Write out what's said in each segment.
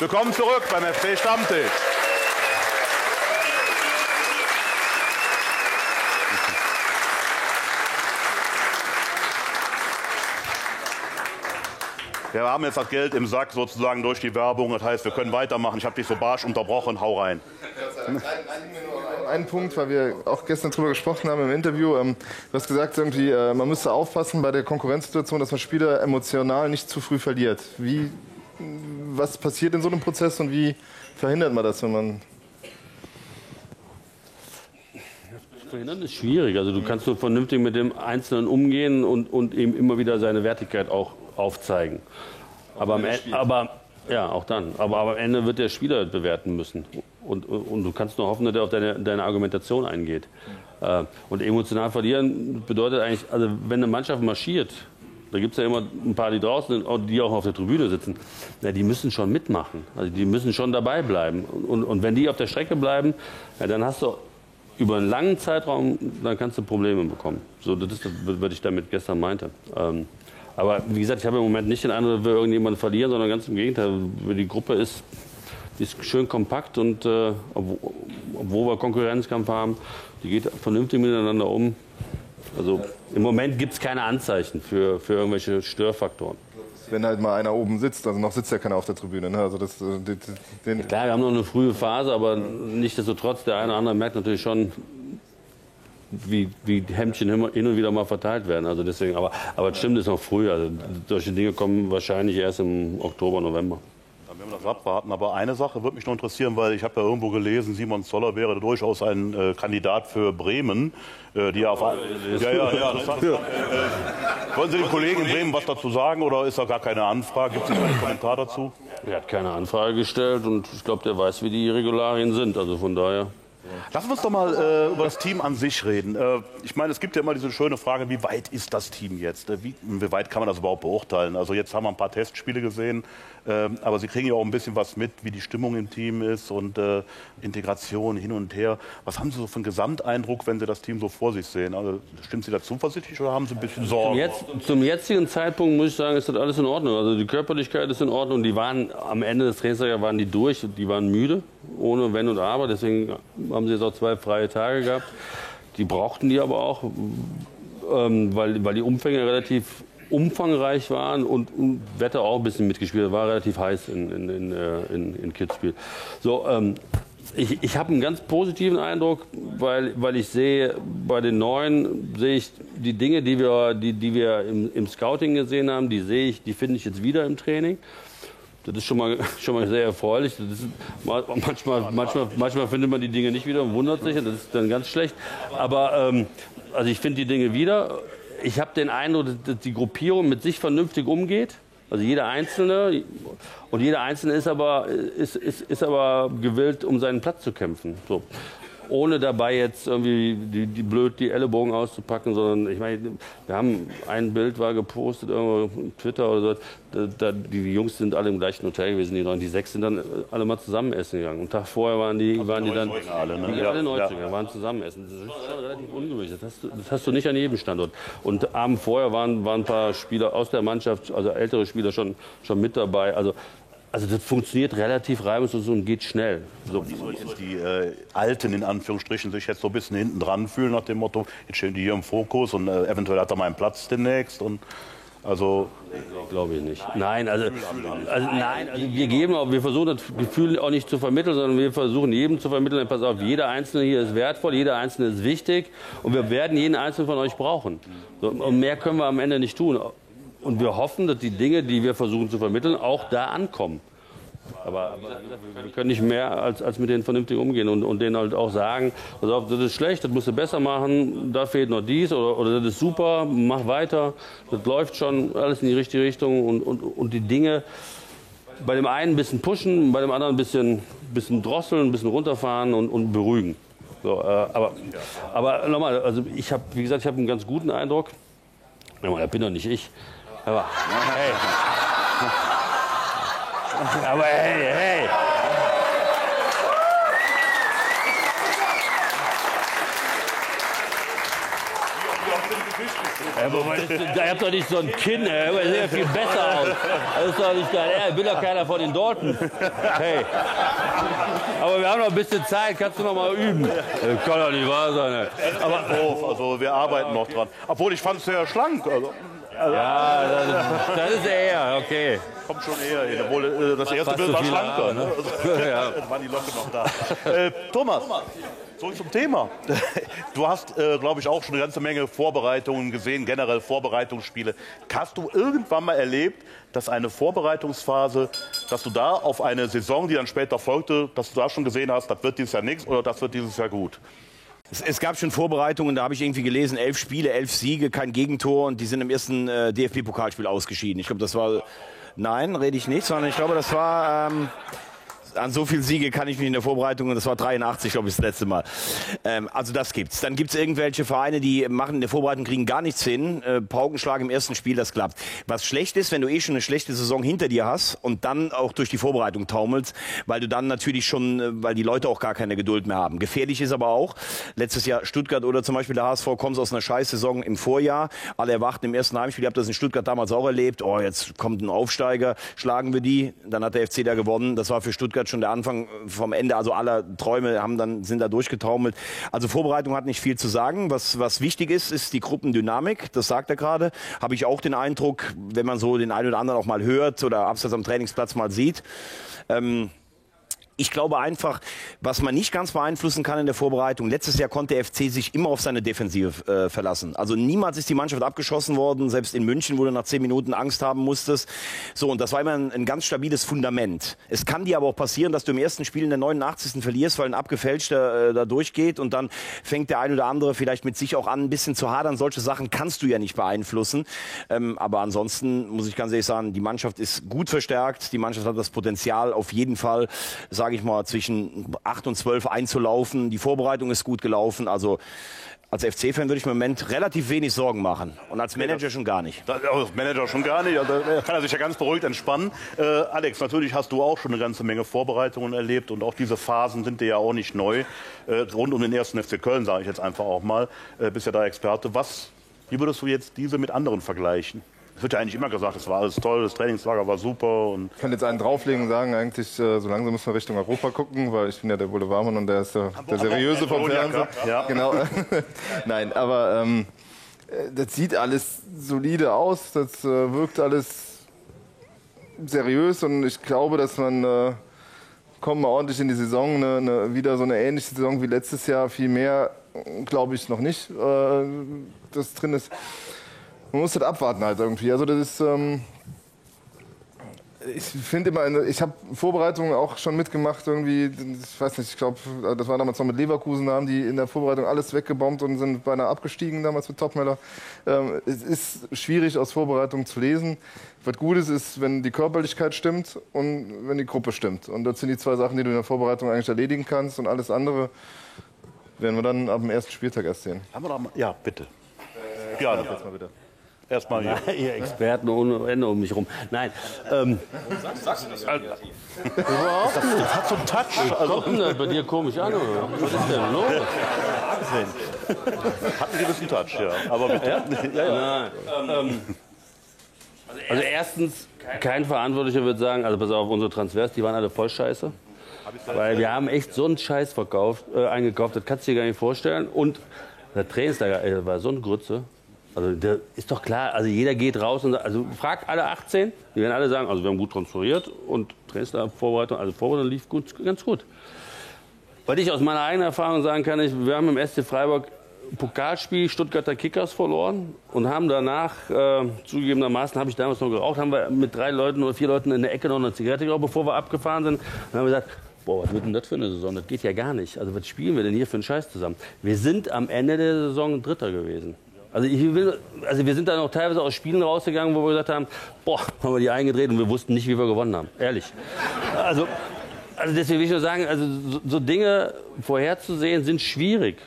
Willkommen zurück beim FC Stammtisch. Wir haben jetzt das Geld im Sack sozusagen durch die Werbung. Das heißt, wir können weitermachen. Ich habe dich so barsch unterbrochen. Hau rein. Ein Punkt, weil wir auch gestern darüber gesprochen haben im Interview. Du hast gesagt, irgendwie, man müsste aufpassen bei der Konkurrenzsituation, dass man Spieler emotional nicht zu früh verliert. Was passiert in so einem Prozess und wie verhindert man das, wenn man... Verhindern ist schwierig. Also du kannst nur vernünftig mit dem Einzelnen umgehen und ihm immer wieder seine Wertigkeit auch aufzeigen. Aber auch dann. Aber am Ende wird der Spieler bewerten müssen. Und du kannst nur hoffen, dass er auf deine Argumentation eingeht. Und emotional verlieren bedeutet eigentlich, also wenn eine Mannschaft marschiert, da gibt es ja immer ein paar, die draußen sind, die auch auf der Tribüne sitzen, ja, die müssen schon mitmachen. Also die müssen schon dabei bleiben. Und wenn die auf der Strecke bleiben, ja, dann hast du über einen langen Zeitraum, dann kannst du Probleme bekommen. So, das ist, was ich damit gestern meinte. Aber wie gesagt, ich habe im Moment nicht den Eindruck, dass wir irgendjemanden verlieren, sondern ganz im Gegenteil. Die Gruppe ist schön kompakt und obwohl wir Konkurrenzkampf haben, die geht vernünftig miteinander um. Also im Moment gibt es keine Anzeichen für irgendwelche Störfaktoren. Wenn halt mal einer oben sitzt, also noch sitzt ja keiner auf der Tribüne. Ne? Also das, klar, wir haben noch eine frühe Phase, aber nichtsdestotrotz, der eine oder andere merkt natürlich schon, wie Hemdchen hin und wieder mal verteilt werden. Also deswegen, aber das stimmt, ist noch früh. Also solche Dinge kommen wahrscheinlich erst im Oktober, November. Dann werden wir das abwarten. Aber eine Sache würde mich noch interessieren, weil ich habe ja irgendwo gelesen, Simon Zoller wäre durchaus ein Kandidat für Bremen. Die auf wollen Sie den Kollegen in Bremen was dazu sagen oder ist da gar keine Anfrage? Gibt es einen Kommentar dazu? Er hat keine Anfrage gestellt und ich glaube, der weiß, wie die Regularien sind. Also von daher. Lassen wir uns doch mal über das Team an sich reden. Ich meine, es gibt ja immer diese schöne Frage, wie weit ist das Team jetzt? Wie weit kann man das überhaupt beurteilen? Also jetzt haben wir ein paar Testspiele gesehen, aber Sie kriegen ja auch ein bisschen was mit, wie die Stimmung im Team ist und Integration hin und her. Was haben Sie so für einen Gesamteindruck, wenn Sie das Team so vor sich sehen? Also stimmt Sie da zuversichtlich oder haben Sie ein bisschen Sorgen? Zum jetzigen Zeitpunkt muss ich sagen, ist das alles in Ordnung. Also die Körperlichkeit ist in Ordnung. Die waren am Ende des Trainingslagers waren die durch, die waren müde, ohne Wenn und Aber. Deswegen haben sie jetzt auch 2 freie Tage gehabt. Die brauchten die aber auch, weil die Umfänge relativ umfangreich waren und Wetter auch ein bisschen mitgespielt. War relativ heiß in Kitzbühel. So, ich habe einen ganz positiven Eindruck, weil ich sehe, bei den Neuen sehe ich die Dinge, die wir im Scouting gesehen haben, die finde ich jetzt wieder im Training. Das ist schon mal sehr erfreulich. Das ist, manchmal findet man die Dinge nicht wieder und wundert sich, das ist dann ganz schlecht. Aber also ich finde die Dinge wieder. Ich habe den Eindruck, dass die Gruppierung mit sich vernünftig umgeht. Also jeder Einzelne. Und jeder Einzelne ist aber gewillt, um seinen Platz zu kämpfen. So. Ohne dabei jetzt irgendwie die Ellenbogen auszupacken, sondern ich meine, wir haben ein Bild war gepostet irgendwo auf Twitter oder so, die Jungs sind alle im gleichen Hotel gewesen, die 6 sind dann alle mal zusammen essen gegangen. Und Tag vorher waren die dann alle Neuzünger, waren zusammen essen. Das ist schon relativ ungewöhnlich. Das hast du nicht an jedem Standort. Und Abend vorher waren ein paar Spieler aus der Mannschaft, also ältere Spieler schon mit dabei. Also das funktioniert relativ reibungslos und geht schnell. So. Wie soll jetzt die Alten in Anführungsstrichen sich jetzt so ein bisschen hinten dran fühlen nach dem Motto, jetzt stehen die hier im Fokus und eventuell hat er mal einen Platz demnächst und also glaube ich nicht. Nein, also wir versuchen das Gefühl auch nicht zu vermitteln, sondern wir versuchen jedem zu vermitteln, pass auf, jeder Einzelne hier ist wertvoll, jeder Einzelne ist wichtig und wir werden jeden Einzelnen von euch brauchen. So, und mehr können wir am Ende nicht tun. Und wir hoffen, dass die Dinge, die wir versuchen zu vermitteln, auch da ankommen. Aber wir können nicht mehr als mit denen vernünftig umgehen und denen halt auch sagen, pass auf, das ist schlecht, das musst du besser machen, da fehlt noch dies oder das ist super, mach weiter, das läuft schon alles in die richtige Richtung und die Dinge bei dem einen ein bisschen pushen, bei dem anderen ein bisschen drosseln, ein bisschen runterfahren und beruhigen. So, aber nochmal, also wie gesagt, ich habe einen ganz guten Eindruck. Das bin doch nicht ich. Aber hey. Aber hey. Ihr habt doch nicht so ein Kinn, ey. Ihr seht ja viel besser aus. Das ist doch nicht geil. Ich bin doch keiner von den Daltons. Hey. Aber wir haben noch ein bisschen Zeit. Kannst du noch mal üben? Das kann doch nicht wahr sein, ey. Aber also wir arbeiten noch dran. Obwohl, ich fand es sehr schlank. Also, ja, das ist eher, okay. kommt schon eher hin. Obwohl, das erste Bild war schlanker. Ne? Ja. Dann waren die Leute noch da. Thomas, zurück zum Thema. Du hast, glaube ich, auch schon eine ganze Menge Vorbereitungen gesehen, generell Vorbereitungsspiele. Hast du irgendwann mal erlebt, dass eine Vorbereitungsphase, dass du da auf eine Saison, die dann später folgte, dass du da schon gesehen hast, das wird dieses Jahr nichts oder das wird dieses Jahr gut? Es gab schon Vorbereitungen, da habe ich irgendwie gelesen, 11 Spiele, 11 Siege, kein Gegentor und die sind im ersten DFB-Pokalspiel ausgeschieden. Ich glaube, das war, nein, rede ich nicht, sondern ich glaube, das war, an so viele Siege kann ich mich in der Vorbereitung, und das war 83, glaube ich, das letzte Mal. Also das gibt's. Dann gibt's irgendwelche Vereine, die machen in der Vorbereitung, kriegen gar nichts hin. Paukenschlag im ersten Spiel, das klappt. Was schlecht ist, wenn du schon eine schlechte Saison hinter dir hast und dann auch durch die Vorbereitung taumelst, weil du dann natürlich schon, weil die Leute auch gar keine Geduld mehr haben. Gefährlich ist aber auch, letztes Jahr Stuttgart oder zum Beispiel der HSV kommt aus einer Scheißsaison im Vorjahr. Alle erwarten im ersten Heimspiel, ich habe das in Stuttgart damals auch erlebt, oh, jetzt kommt ein Aufsteiger, schlagen wir die. Dann hat der FC da gewonnen. Das war für Stuttgart schon der Anfang vom Ende, also aller Träume sind da durchgetaumelt. Also Vorbereitung hat nicht viel zu sagen. Was wichtig ist, ist die Gruppendynamik. Das sagt er gerade. Habe ich auch den Eindruck, wenn man so den einen oder anderen auch mal hört oder abseits am Trainingsplatz mal sieht. Ich glaube einfach, was man nicht ganz beeinflussen kann in der Vorbereitung, letztes Jahr konnte der FC sich immer auf seine Defensive verlassen. Also niemals ist die Mannschaft abgeschossen worden, selbst in München, wo du nach 10 Minuten Angst haben musstest. So, und das war immer ein ganz stabiles Fundament. Es kann dir aber auch passieren, dass du im ersten Spiel in der 89. verlierst, weil ein Abgefälschter da durchgeht und dann fängt der ein oder andere vielleicht mit sich auch an, ein bisschen zu hadern. Solche Sachen kannst du ja nicht beeinflussen. Aber ansonsten muss ich ganz ehrlich sagen, die Mannschaft ist gut verstärkt. Die Mannschaft hat das Potenzial auf jeden Fall, sage ich mal, zwischen 8 und 12 einzulaufen. Die Vorbereitung ist gut gelaufen. Also als FC-Fan würde ich mir im Moment relativ wenig Sorgen machen. Und als Manager schon gar nicht. Als Manager schon gar nicht. Also, da kann er sich ja ganz beruhigt entspannen. Alex, natürlich hast du auch schon eine ganze Menge Vorbereitungen erlebt. Und auch diese Phasen sind dir ja auch nicht neu. Rund um den ersten FC Köln, sage ich jetzt einfach auch mal. Bist ja da Experte. Wie würdest du jetzt diese mit anderen vergleichen? Es wird ja eigentlich immer gesagt, es war alles toll, das Trainingslager war super. Und ich kann jetzt einen drauflegen und sagen, eigentlich so langsam müssen wir Richtung Europa gucken, weil ich bin ja der Boulevardmann und der ist der Seriöse vom Fernsehen. Ja. Genau. Nein, aber das sieht alles solide aus, das wirkt alles seriös und ich glaube, dass man kommt mal ordentlich in die Saison, wieder so eine ähnliche Saison wie letztes Jahr, viel mehr glaube ich noch nicht, das drin ist. Man muss das abwarten halt irgendwie. Also das ist, ich finde immer, ich habe Vorbereitungen auch schon mitgemacht irgendwie. Ich weiß nicht, ich glaube, das war damals noch mit Leverkusen, da haben die in der Vorbereitung alles weggebombt und sind beinahe abgestiegen damals mit Topmöller. Es ist schwierig aus Vorbereitungen zu lesen. Was gut ist, wenn die Körperlichkeit stimmt und wenn die Gruppe stimmt. Und das sind die zwei Sachen, die du in der Vorbereitung eigentlich erledigen kannst und alles andere werden wir dann ab dem ersten Spieltag erst sehen. Haben wir da mal, ja, bitte. Gerne. Jetzt mal bitte. Erstmal hier. Ihr Experten ohne Ende um mich rum. Nein. Das hat so einen Touch. Kommt denn das bei dir komisch an, oder? Was ist denn los? Hat einen gewissen Touch, ja. Aber bitte. Ja. Also erstens, kein Verantwortlicher wird sagen, also pass auf, unsere Transfers, die waren alle voll scheiße. Weil wir haben echt so einen Scheiß eingekauft, das kannst du dir gar nicht vorstellen. Und der Trainingslager war so eine Grütze. Also der ist doch klar, also jeder geht raus und also fragt alle 18, die werden alle sagen, also wir haben gut transferiert und Trainingslager-Vorbereitung, also Vorbereitung lief ganz gut. Was ich aus meiner eigenen Erfahrung sagen kann, wir haben im SC Freiburg Pokalspiel Stuttgarter Kickers verloren und haben danach, zugegebenermaßen habe ich damals noch geraucht, haben wir mit 3 Leuten oder 4 Leuten in der Ecke noch eine Zigarette geraucht, bevor wir abgefahren sind. Dann haben wir gesagt, boah, was wird denn das für eine Saison? Das geht ja gar nicht. Also was spielen wir denn hier für einen Scheiß zusammen? Wir sind am Ende der Saison Dritter gewesen. Also wir sind da noch teilweise aus Spielen rausgegangen, wo wir gesagt haben, boah, haben wir die eingedreht und wir wussten nicht, wie wir gewonnen haben. Ehrlich. Also deswegen will ich nur sagen, also so Dinge vorherzusehen sind schwierig.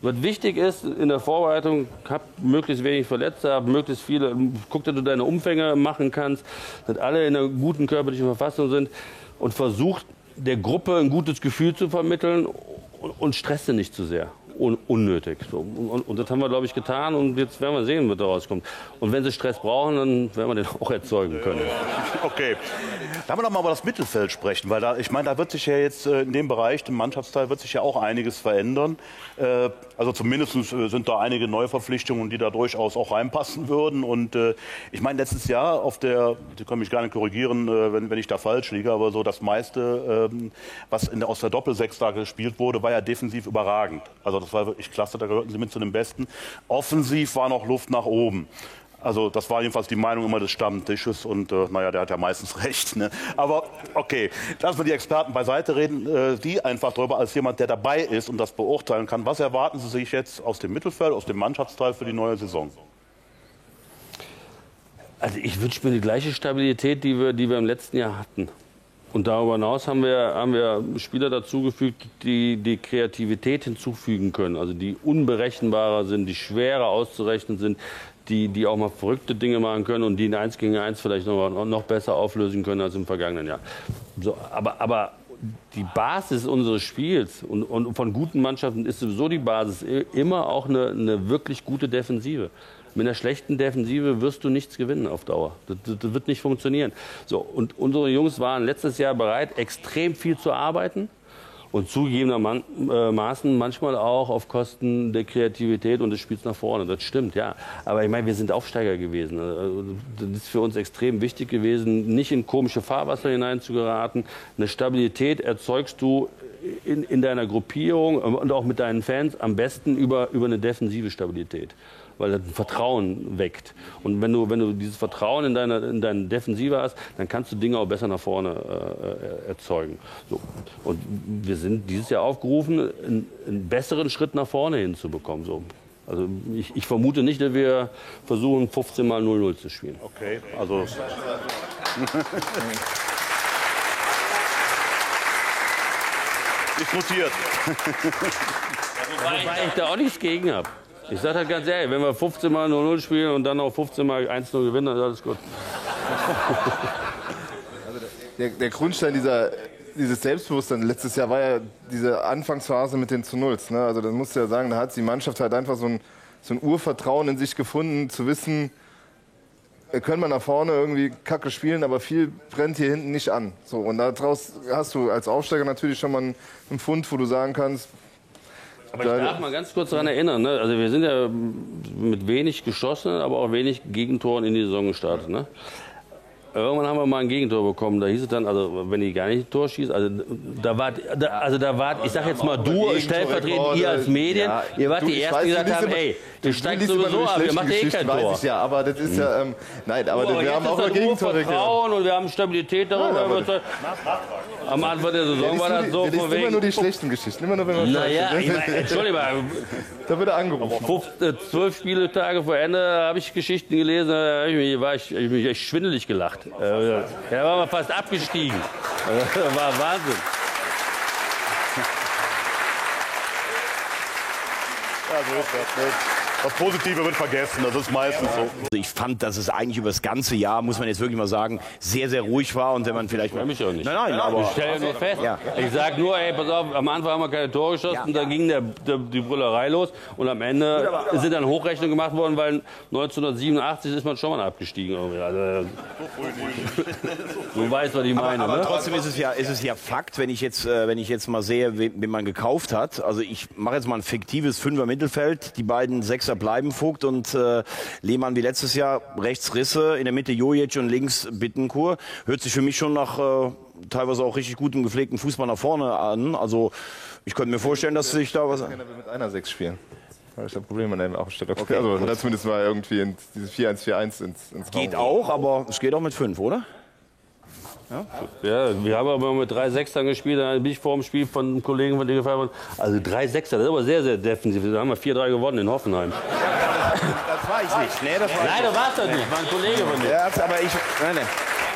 Was wichtig ist in der Vorbereitung, hab möglichst wenig Verletzte, hab möglichst viele, guck, dass du deine Umfänge machen kannst, dass alle in einer guten körperlichen Verfassung sind und versucht der Gruppe ein gutes Gefühl zu vermitteln und stresst nicht zu sehr. unnötig. So. Und das haben wir, glaube ich, getan und jetzt werden wir sehen, was daraus kommt. Und wenn sie Stress brauchen, dann werden wir den auch erzeugen können. Okay. Da haben wir noch mal über das Mittelfeld sprechen, weil da, ich meine, da wird sich ja jetzt in dem Bereich, dem Mannschaftsteil, wird sich ja auch einiges verändern. Also zumindest sind da einige Neuverpflichtungen, die da durchaus auch reinpassen würden. Und ich meine, letztes Jahr auf der, Sie können mich gerne korrigieren, wenn ich da falsch liege, aber so das meiste, was aus der Doppelsechs da gespielt wurde, war ja defensiv überragend. Also das war wirklich klasse, da gehörten sie mit zu den Besten. Offensiv war noch Luft nach oben. Also das war jedenfalls die Meinung immer des Stammtisches und naja, der hat ja meistens recht. Ne? Aber okay, lassen wir die Experten beiseite reden. Sie einfach darüber als jemand, der dabei ist und das beurteilen kann. Was erwarten Sie sich jetzt aus dem Mittelfeld, aus dem Mannschaftsteil für die neue Saison? Also ich wünsche mir die gleiche Stabilität, die wir im letzten Jahr hatten. Und darüber hinaus haben wir Spieler dazugefügt, die Kreativität hinzufügen können. Also die unberechenbarer sind, die schwerer auszurechnen sind, die auch mal verrückte Dinge machen können und die in 1 gegen 1 vielleicht noch besser auflösen können als im vergangenen Jahr. So, aber die Basis unseres Spiels und von guten Mannschaften ist sowieso die Basis immer auch eine wirklich gute Defensive. Mit einer schlechten Defensive wirst du nichts gewinnen auf Dauer. Das wird nicht funktionieren. So, und unsere Jungs waren letztes Jahr bereit, extrem viel zu arbeiten und zugegebenermaßen manchmal auch auf Kosten der Kreativität und des Spiels nach vorne. Das stimmt, ja. Aber ich meine, wir sind Aufsteiger gewesen. Das ist für uns extrem wichtig gewesen, nicht in komische Fahrwasser hineinzugeraten. Eine Stabilität erzeugst du in deiner Gruppierung und auch mit deinen Fans am besten über eine defensive Stabilität, weil das Vertrauen weckt. Und wenn du dieses Vertrauen in deiner Defensive hast, dann kannst du Dinge auch besser nach vorne erzeugen. So. Und wir sind dieses Jahr aufgerufen, einen besseren Schritt nach vorne hinzubekommen. So. Also ich vermute nicht, dass wir versuchen, 15 mal 0-0 zu spielen. Okay, also... Ist notiert. Wobei ich da auch nichts gegen habe. Ich sage halt ganz ehrlich, wenn wir 15 mal 0-0 spielen und dann auch 15 mal 1-0 gewinnen, dann ist alles gut. Also der Grundstein dieses Selbstbewusstsein letztes Jahr war ja diese Anfangsphase mit den zu Nulls. Ne? Also das musst du ja sagen, da hat die Mannschaft halt einfach so ein Urvertrauen in sich gefunden, zu wissen, wir können mal nach vorne irgendwie Kacke spielen, aber viel brennt hier hinten nicht an. So, und daraus hast du als Aufsteiger natürlich schon mal einen Pfund, wo du sagen kannst. Aber ich darf mal ganz kurz daran erinnern, ne? Also wir sind ja mit wenig geschossenen, aber auch wenig Gegentoren in die Saison gestartet. Ne? Irgendwann haben wir mal ein Gegentor bekommen. Da hieß es dann, also wenn die gar nicht ein Tor schießt, da wart, ich sag jetzt mal du, stellvertretend ihr als Medien, ja, ihr wart die Ersten, die gesagt haben, ey, ihr steigt sowieso ab, ihr macht eh kein Tor. Weiß ich ja, aber das ist ja, nein, aber wir haben auch mal Gegentore Vertrauen und wir haben Stabilität darüber. Ja, am Anfang der Saison war das so von wegen... immer nur die schlechten Geschichten, immer nur wenn man... Naja, Entschuldigung, da wird er angerufen. 12 Spieltage vor Ende habe ich Geschichten gelesen, da war ich mich echt schwindelig gelacht. Da waren wir fast abgestiegen. Das war Wahnsinn. Ja, so ist das. Das Positive wird vergessen, das ist meistens so. Also ich fand, dass es eigentlich über das ganze Jahr, muss man jetzt wirklich mal sagen, sehr, sehr ruhig war. Und wenn man vielleicht... Ich mich auch nicht. Nein, aber... Ich stelle nur fest. Ja. Ich sage nur, ey, pass auf, am Anfang haben wir keine Tore geschossen, ja. Dann ging die Brüllerei los. Und am Ende sind dann Hochrechnungen gemacht worden, weil 1987 ist man schon mal abgestiegen. Also, du weißt, was ich meine. Aber ne? Trotzdem ist es ja Fakt, wenn ich jetzt mal sehe, wen man gekauft hat. Also ich mache jetzt mal ein fiktives Fünfer-Mittelfeld. Die beiden Sechser bleiben, Vogt und Lehmann wie letztes Jahr. Rechts Risse, in der Mitte Jojic und links Bittencourt. Hört sich für mich schon nach teilweise auch richtig gutem, gepflegten Fußball nach vorne an. Also ich könnte mir vorstellen, dass sich da was... Keiner will mit einer Sechs spielen. Das ist ein Problem an der Aufstellung. Okay, also, oder zumindest mal irgendwie in dieses 4-1-4-1 ins Geht auch, aber es geht auch mit 5, oder? Ja, wir haben aber mit 3 Sechsern gespielt. Dann bin ich vor dem Spiel von einem Kollegen von dir gefragt worden. Also 3 Sechser, das ist aber sehr, sehr defensiv. Da haben wir 4-3 gewonnen in Hoffenheim. Das war ich nicht. Nee, das war Nein, du warst das nicht. War ein Kollege von dir. Ja, aber ich... Nein.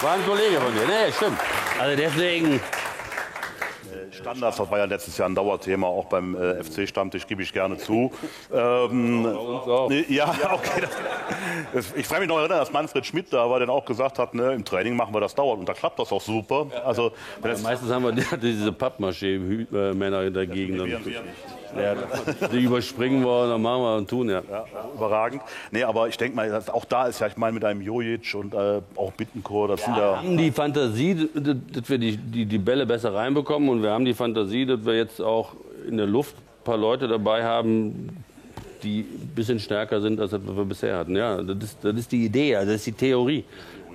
War ein Kollege von dir. Nee, stimmt. Also deswegen... Standards, das war ja letztes Jahr ein Dauerthema, auch beim FC-Stammtisch, gebe ich gerne zu. Ja, okay. Ich freue mich noch erinnern, dass Manfred Schmidt da war, der auch gesagt hat, ne, im Training machen wir das dauernd und da klappt das auch super. Also, meistens haben wir diese Pappmaché-Männer dagegen. Ja, die überspringen wir, dann machen wir und tun, ja. Ja, überragend. Nee, aber ich denke mal, auch da ist ja, ich meine, mit einem Jojic und auch Bittencourt, das sind ja... Wir haben die Fantasie, dass wir die Bälle besser reinbekommen und wir haben die Fantasie, dass wir jetzt auch in der Luft ein paar Leute dabei haben, die ein bisschen stärker sind, als wir bisher hatten. Ja, das ist die Idee, also das ist die Theorie.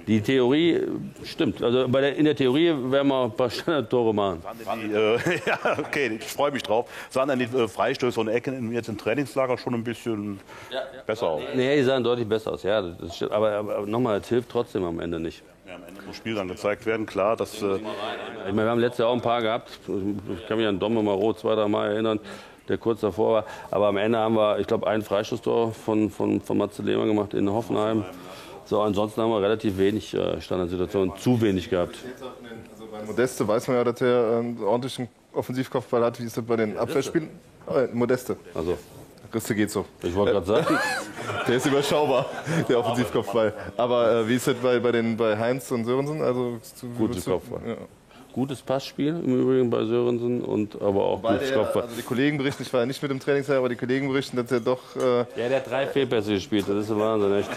Die Theorie stimmt. Also in der Theorie werden wir ein paar Standardtore machen. Ja, okay, ich freue mich drauf. Sahen dann die Freistöße und Ecken jetzt im Trainingslager schon ein bisschen besser aus? Nee, die sahen deutlich besser aus, ja. Das stimmt. Aber nochmal, es hilft trotzdem am Ende nicht. Ja, am Ende muss das Spiel dann gezeigt werden, klar. Dass, ich meine, wir haben letztes Jahr auch ein paar gehabt. Ich kann mich an Domme Marot 2-3 Mal erinnern, der kurz davor war. Aber am Ende haben wir, ich glaube, ein Freistoßtor von Matze Lehmann gemacht in Hoffenheim. So, ansonsten haben wir relativ wenig Standardsituationen, zu wenig gehabt. Also bei Modeste weiß man ja, dass er einen ordentlichen Offensivkopfball hat. Wie ist das bei den Abwehrspielen? Modeste. Also, Riste geht so. ich wollte gerade sagen, Der ist überschaubar, der Offensivkopfball. Aber wie ist das bei Heinz und Sörensen? Also, Gutes Kopfball. Ja. Gutes Passspiel im Übrigen bei Sörensen und aber auch gutes Kopfball. Also die Kollegen berichten, ich war ja nicht mit im Trainingslager, aber die Kollegen berichten, dass er doch... Ja, der hat 3 Fehlpässe gespielt, das ist der Wahnsinn, echt.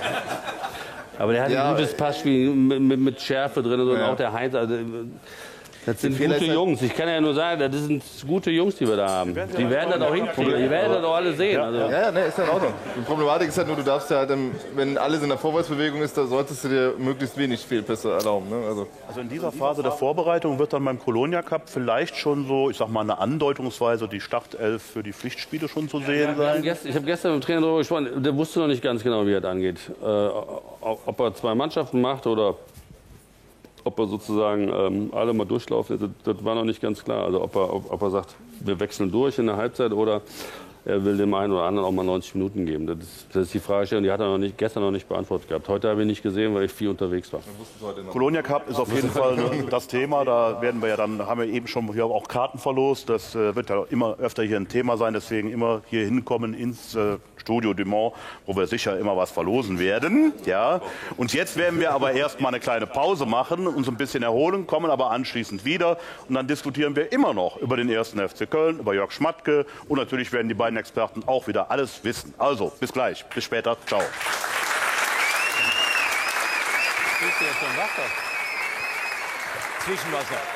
Aber der hat ein gutes Passspiel mit Schärfe drin und auch der Heinz. Also, das sind gute Jungs. Ich kann ja nur sagen, das sind gute Jungs, die wir da haben. Die werden das auch hinkriegen. Die werden das auch alle sehen. Also. Ja, ne, ist ja in Ordnung. Die Problematik ist halt nur, du darfst ja halt, wenn alles in der Vorwärtsbewegung ist, da solltest du dir möglichst wenig Fehlpässe erlauben. Ne? Also in dieser Phase der Vorbereitung wird dann beim Colonia Cup vielleicht schon so, ich sag mal, eine Andeutungsweise die Startelf für die Pflichtspiele schon zu sehen sein. Ich habe gestern mit dem Trainer darüber gesprochen, der wusste noch nicht ganz genau, wie er das angeht. Ob er 2 Mannschaften macht oder ob er sozusagen alle mal durchlaufen, das war noch nicht ganz klar. Also ob er sagt, wir wechseln durch in der Halbzeit oder er will dem einen oder anderen auch mal 90 Minuten geben. Das ist die Fragestellung, die hat er gestern noch nicht beantwortet gehabt. Heute habe ich nicht gesehen, weil ich viel unterwegs war. Colonia Cup ist auf jeden Fall das Thema. Da werden wir ja dann, haben wir eben schon hier auch Karten verlost. Das wird ja immer öfter hier ein Thema sein. Deswegen immer hier hinkommen ins Studio Dumont, wo wir sicher immer was verlosen werden. Ja. Und jetzt werden wir aber erst mal eine kleine Pause machen, uns ein bisschen erholen, kommen aber anschließend wieder. Und dann diskutieren wir immer noch über den 1. FC Köln, über Jörg Schmatke. Und natürlich werden die beiden Experten auch wieder alles wissen. Also, bis gleich. Bis später. Ciao. Zwischenwasser.